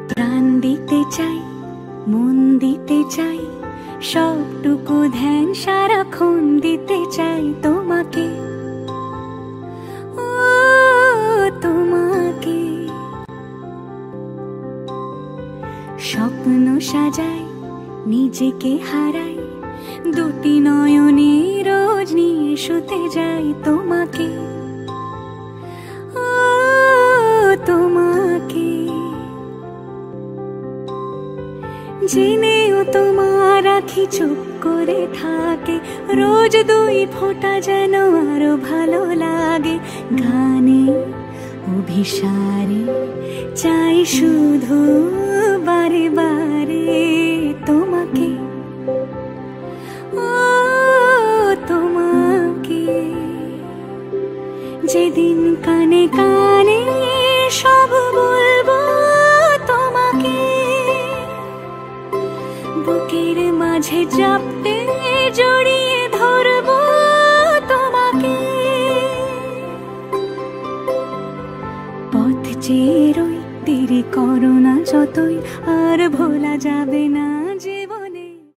প্রাণ দিতে চাই, মন দিতে চাই, সবটুকু ধ্যান সারাক্ষণ দিতে চাই তোমাকে, ও তোমাকে। স্বপ্ন সাজাই, নিজেকে হারাই, দুটি নয়নে রোজ নিয়ে শুতে যাই তোমাকে, ও তোমাকে। জেনেও তোমার আখি চুপ করে থাকে, রোজ দুই ফোঁটা যেন আরো ভালো লাগে। গানে অভিসারে চাই শুধু বারে বারে তোমাকে, ও তোমাকে। যেদিন কানে কানে সব বলবো তোমাকে, বুকের মাঝে চাপতে জড়িয়ে ধরবো তোমাকে। পথ চেয়ে রই, দেরি করো না যতই, আর ভোলা যাবে না।